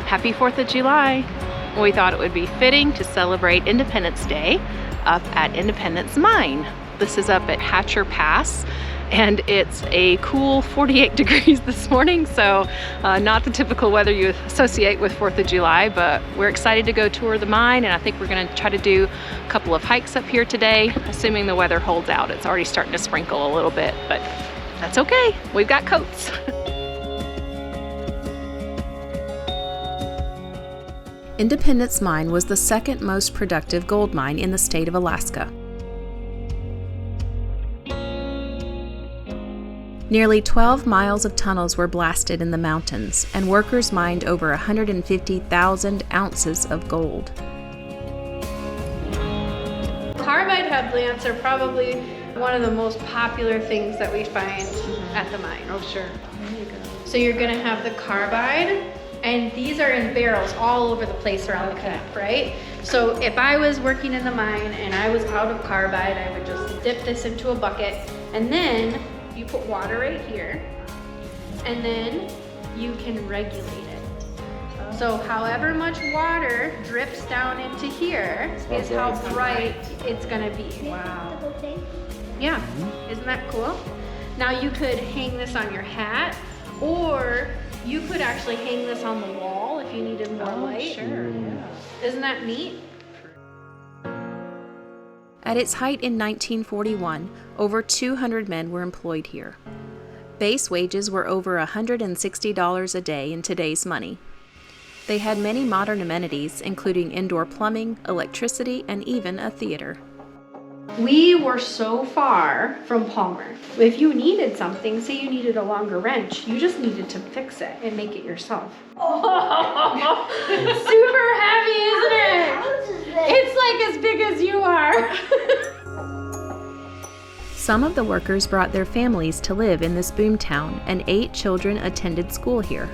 Happy 4th of July. We thought it would be fitting to celebrate Independence Day up at Independence Mine. This is up at Hatcher Pass, and it's a cool 48 degrees this morning, so not the typical weather you associate with 4th of July, but we're excited to go tour the mine, and I think we're gonna try to do a couple of hikes up here today, assuming the weather holds out. It's already starting to sprinkle a little bit, but that's okay. We've got coats. Independence Mine was the second most productive gold mine in the state of Alaska. Nearly 12 miles of tunnels were blasted in the mountains, and workers mined over 150,000 ounces of gold. Carbide headlamps are probably one of the most popular things that we find at the mine. Oh, sure. There you go. So you're gonna have the carbide, and these are in barrels all over the place around the camp, right? So if I was working in the mine and I was out of carbide, I would just dip this into a bucket, and then you put water right here, and then you can regulate it. So however much water drips down into here is how bright it's gonna be. Wow. Yeah, isn't that cool? Now you could hang this on your hat, or you could actually hang this on the wall if you needed more light. Sure, yeah. Isn't that neat? At its height in 1941, over 200 men were employed here. Base wages were over $160 a day in today's money. They had many modern amenities, including indoor plumbing, electricity, and even a theater. We were so far from Palmer. If you needed something, say you needed a longer wrench, you just needed to fix it and make it yourself. Oh, super heavy, isn't it? It's like as big as you are. Some of the workers brought their families to live in this boomtown, and 8 children attended school here.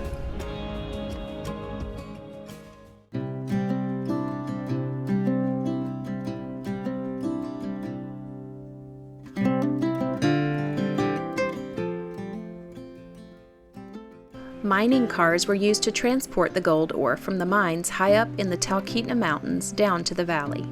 Mining cars were used to transport the gold ore from the mines high up in the Talkeetna Mountains down to the valley.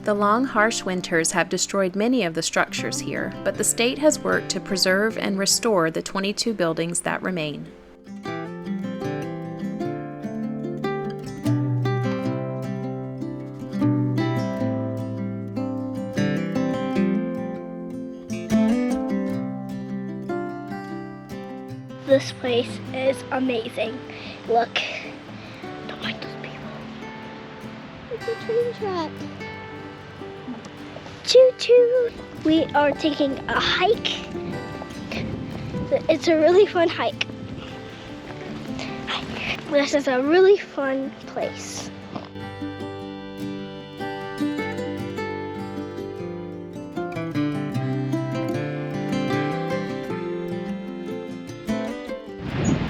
The long, harsh winters have destroyed many of the structures here, but the state has worked to preserve and restore the 22 buildings that remain. This place is amazing. Look. Don't mind those people. It's a train track. Choo-choo. We are taking a hike. It's a really fun hike. This is a really fun place.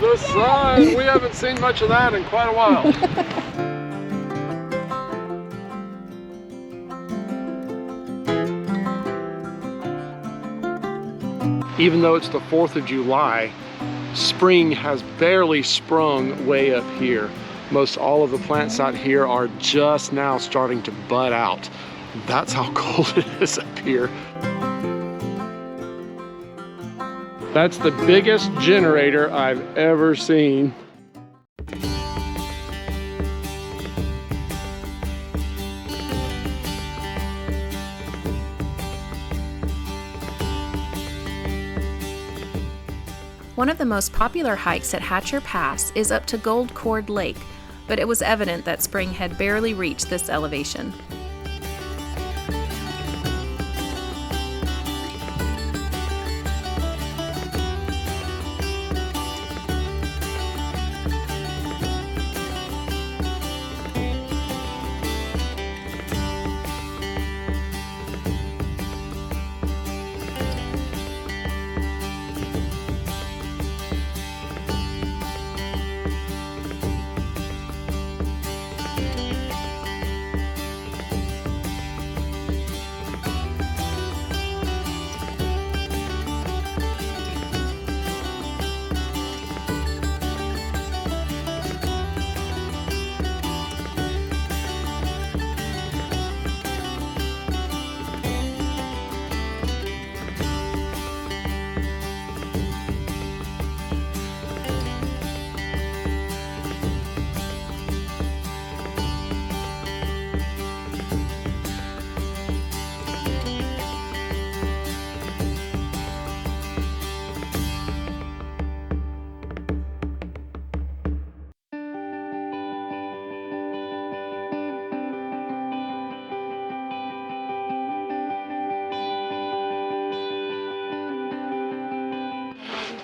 The sun! We haven't seen much of that in quite a while. Even though it's the 4th of July, spring has barely sprung way up here. Most all of the plants out here are just now starting to bud out. That's how cold it is up here. That's the biggest generator I've ever seen. One of the most popular hikes at Hatcher Pass is up to Gold Cord Lake, but it was evident that spring had barely reached this elevation.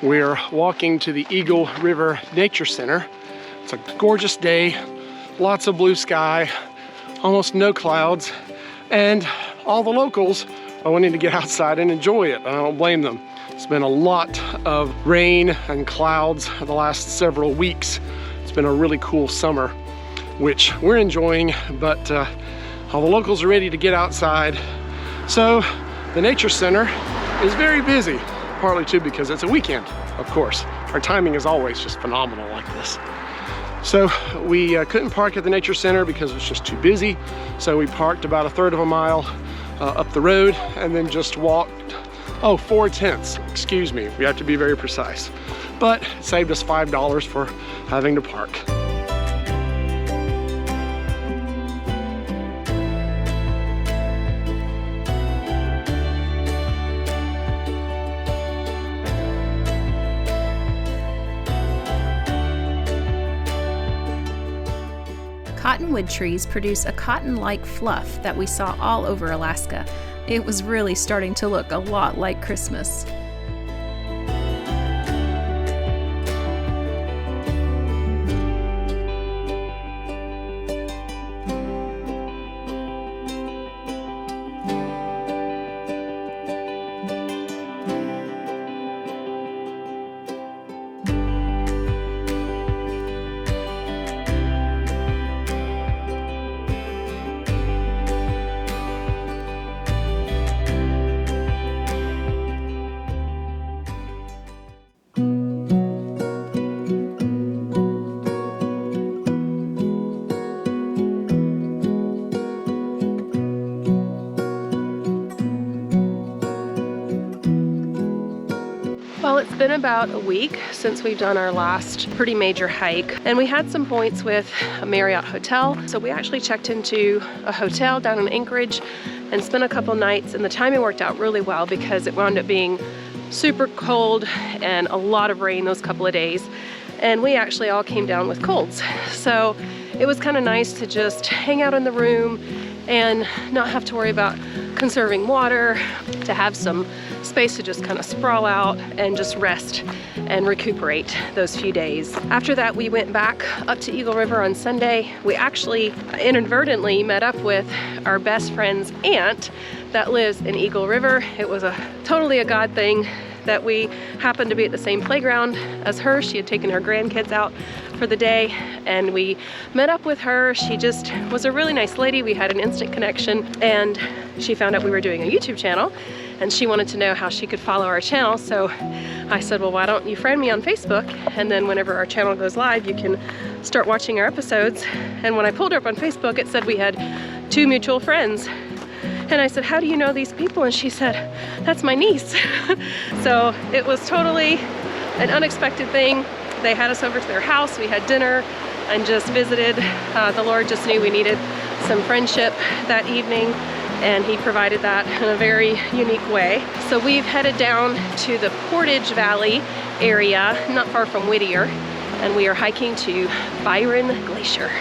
We're walking to the Eagle River Nature Center. It's a gorgeous day, lots of blue sky, almost no clouds, and all the locals are wanting to get outside and enjoy it. I don't blame them. It's been a lot of rain and clouds the last several weeks. It's been a really cool summer, which we're enjoying, but all the locals are ready to get outside. So the Nature Center is very busy, partly too because it's a weekend, of course. Our timing is always just phenomenal like this. So we couldn't park at the Nature Center because it was just too busy. So we parked about a third of a mile up the road and then just walked, 4/10, excuse me. We have to be very precise. But it saved us $5 for having to park. Cottonwood trees produce a cotton-like fluff that we saw all over Alaska. It was really starting to look a lot like Christmas. Well, it's been about a week since we've done our last pretty major hike, and we had some points with a Marriott hotel. So we actually checked into a hotel down in Anchorage and spent a couple nights, and the timing worked out really well because it wound up being super cold and a lot of rain those couple of days. And we actually all came down with colds. So it was kind of nice to just hang out in the room and not have to worry about conserving water, to have some space to just kind of sprawl out and just rest and recuperate those few days. After that, we went back up to Eagle River on Sunday. We actually inadvertently met up with our best friend's aunt that lives in Eagle River. It was totally a God thing that we happened to be at the same playground as her. She had taken her grandkids out for the day and we met up with her. She just was a really nice lady. We had an instant connection, and she found out we were doing a YouTube channel and she wanted to know how she could follow our channel. So I said, well, why don't you friend me on Facebook, and then whenever our channel goes live, you can start watching our episodes. And when I pulled her up on Facebook, it said we had 2 mutual friends. And I said, how do you know these people? And she said, that's my niece. So it was totally an unexpected thing. They had us over to their house, we had dinner and just visited. The Lord just knew we needed some friendship that evening, and He provided that in a very unique way. So we've headed down to the Portage Valley area, not far from Whittier, and we are hiking to Byron Glacier.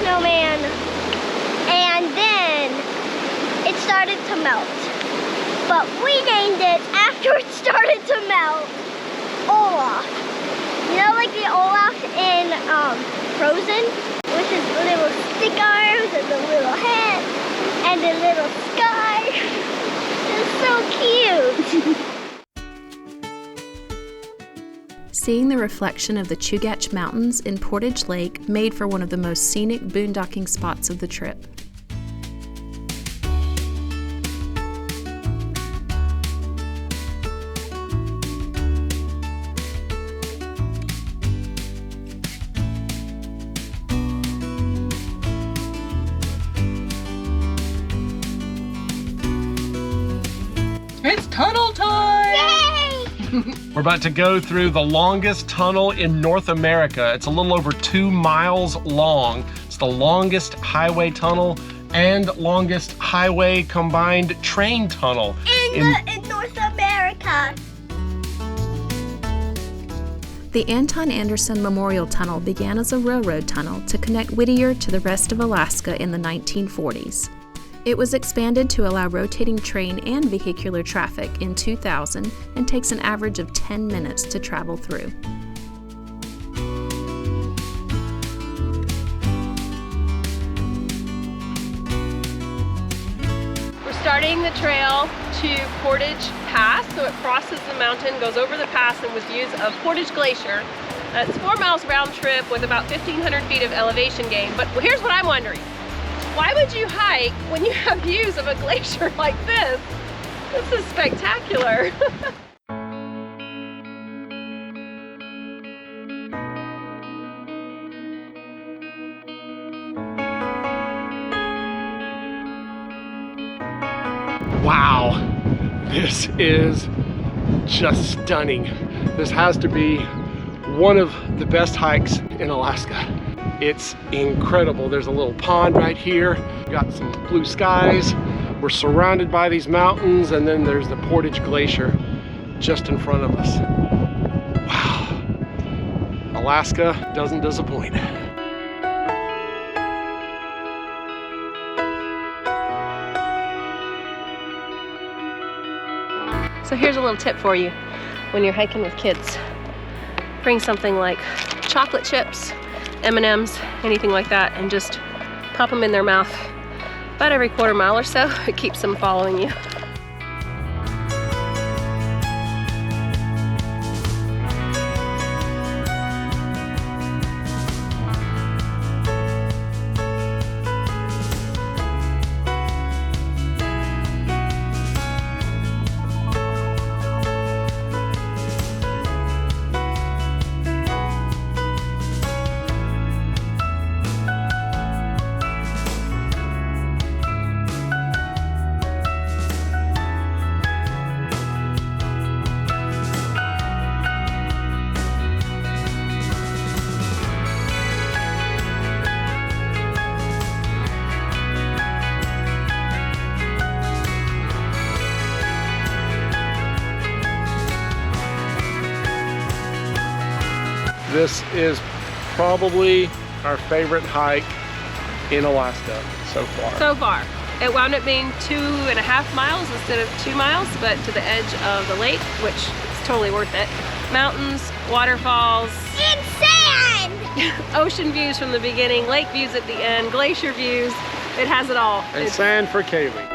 snowman, and then it started to melt. But we named it after it started to melt. Olaf. You know, like the Olaf in Frozen? With his little stick arms and the little head and the little sky. It's so cute. Seeing the reflection of the Chugach Mountains in Portage Lake made for one of the most scenic boondocking spots of the trip. It's tunnel time! Yay! We're about to go through the longest tunnel in North America. It's a little over 2 miles long. It's the longest highway tunnel and longest highway combined train tunnel In North America. The Anton Anderson Memorial Tunnel began as a railroad tunnel to connect Whittier to the rest of Alaska in the 1940s. It was expanded to allow rotating train and vehicular traffic in 2000 and takes an average of 10 minutes to travel through. We're starting the trail to Portage Pass, so it crosses the mountain, goes over the pass, and with views of Portage Glacier. It's 4 miles round trip with about 1,500 feet of elevation gain. But here's what I'm wondering. Why would you hike when you have views of a glacier like this? This is spectacular. Wow, this is just stunning. This has to be one of the best hikes in Alaska. It's incredible. There's a little pond right here. We've got some blue skies. We're surrounded by these mountains, and then there's the Portage Glacier just in front of us. Wow. Alaska doesn't disappoint. So here's a little tip for you when you're hiking with kids. Bring something like chocolate chips, M&Ms, anything like that, and just pop them in their mouth about every quarter mile or so. It keeps them following you. This is probably our favorite hike in Alaska so far. So far. It wound up being 2.5 miles instead of 2 miles, but to the edge of the lake, which is totally worth it. Mountains, waterfalls, And sand! ocean views from the beginning, lake views at the end, glacier views. It has it all. And sand for Kaylee.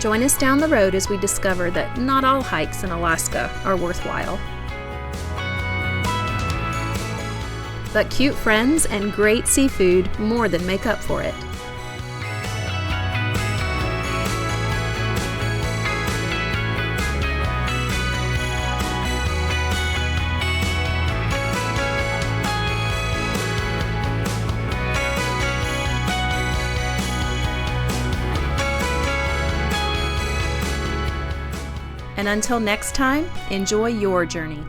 Join us down the road as we discover that not all hikes in Alaska are worthwhile. But cute friends and great seafood more than make up for it. And until next time, enjoy your journey.